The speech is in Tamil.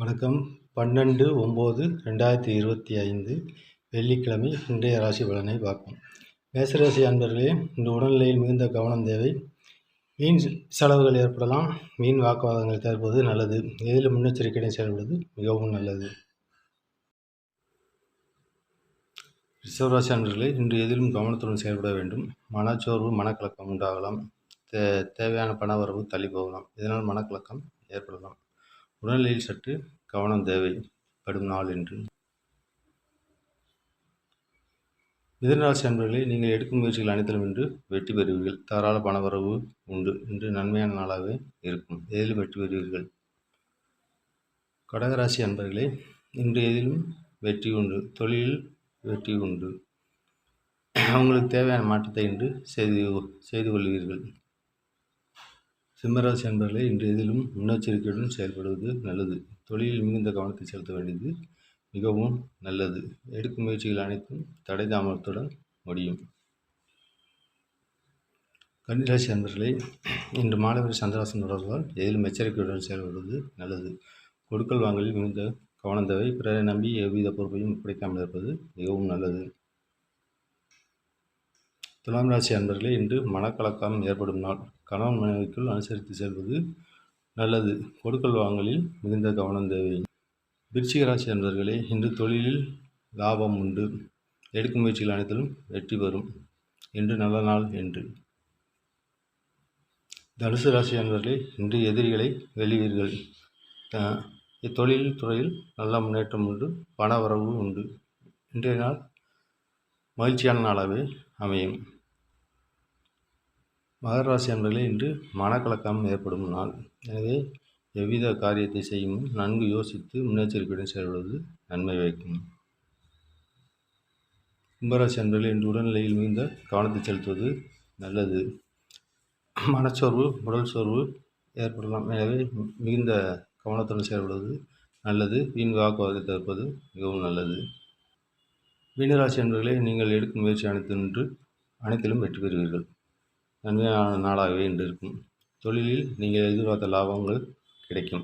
வணக்கம். 12/9/2025 வெள்ளிக்கிழமை இன்றைய ராசி பலனை பார்ப்போம். மேசராசி அன்பர்களே, இன்று உடல்நிலையில் மிகுந்த கவனம் தேவை. வீண் செலவுகள் ஏற்படலாம். வீண் வாக்குவாதங்களை தவிர்ப்பது நல்லது. எதிலும் முன்னெச்சரிக்கையுடன் செயல்படுவது மிகவும் நல்லது. ரிஷபராசி அன்பர்களே, இன்று எதிலும் கவனத்துடன் செயல்பட வேண்டும். மனச்சோர்வு, மனக்கலக்கம் உண்டாகலாம். தேவையான பண வரவு தள்ளி போகலாம். இதனால் மனக்கலக்கம் ஏற்படலாம். உடல்நிலையில் சற்று கவனம் தேவைப்படும் நாள் என்று. மிதுனராசி அன்பர்களே, நீங்கள் எடுக்கும் முயற்சிகள் அனைத்திலும் இன்று வெற்றி பெறுவீர்கள். தாராள பணவரவு உண்டு. இன்று நன்மையான நாளாகவே இருக்கும். எதிலும் வெற்றி பெறுவீர்கள். கடகராசி அன்பர்களே, இன்று எதிலும் வெற்றி உண்டு. தொழிலில் வெற்றி உண்டு. உங்களுக்கு தேவையான மாற்றத்தை இன்று செய்து கொள்வீர்கள். சிம்மராசி அன்பர்களே, இன்று எதிலும் முன்னெச்சரிக்கையுடன் செயல்படுவது நல்லது. தொழிலில் மிகுந்த கவனத்தை செலுத்த வேண்டியது மிகவும் நல்லது. எடுக்கும் முயற்சிகள் அனைத்தும் தடை தாமதத்துடன் முடியும். கன்னிராசி அன்பர்களே, இன்று மாலை வரை சந்திராசம் தொடர்பால் எதிலும் எச்சரிக்கையுடன் செயல்படுவது நல்லது. கொடுக்கல் வாங்கலில் மிகுந்த கவனம் தேவை. பிறரை நம்பி எவ்வித பொறுப்பையும் ஒப்படைக்காமல் இருப்பது மிகவும் நல்லது. துலாம் ராசி அன்பர்களே, இன்று மனக்கலக்கம் ஏற்படும் நாள். கணவன் மனைவிக்குள் அனுசரித்து செல்வது நல்லது. கொடுக்கல் வாங்கலில் மிகுந்த கவனம் தேவை. விருச்சிக ராசி அன்பர்களே, இன்று தொழிலில் லாபம் உண்டு. எடுக்கும் முயற்சிகள் அனைத்திலும் வெற்றி பெறும். இன்று நல்ல நாள் என்று. தனுசு ராசி அன்பர்களே, இன்று எதிரிகளை வெல்லுவீர்கள். தொழில் துறையில் நல்ல முன்னேற்றம் உண்டு. பண வரவு உண்டு. இன்றைய நாள் மகிழ்ச்சியான நாளாகவே அமையும். மகர ராசி அன்பர்களே, இன்று மனக்கலக்கம் ஏற்படும் நாள். எனவே எவ்வித காரியத்தை செய்யும் நன்கு யோசித்து முன்னெச்சரிக்கையுடன் செயல்படுவது நன்மை வைக்கும். கும்பராசி அன்பர்களே, இன்று உடல்நிலையில் மிகுந்த கவனத்தை செலுத்துவது நல்லது. மனச்சோர்வு, உடல் சோர்வு ஏற்படலாம். எனவே மிகுந்த கவனத்துடன் செயல்படுவது நல்லது. வீண் வாக்குவாதத்தை தவிர்ப்பது மிகவும் நல்லது. மீனராசி அன்பர்களே, நீங்கள் எடுக்கும் முயற்சி அனைத்திலும் வெற்றி பெறுவீர்கள். நன்மையான நாளாகவே இன்று இருக்கும். தொழிலில் நீங்கள் எதிர்பார்த்த லாபங்கள் கிடைக்கும்.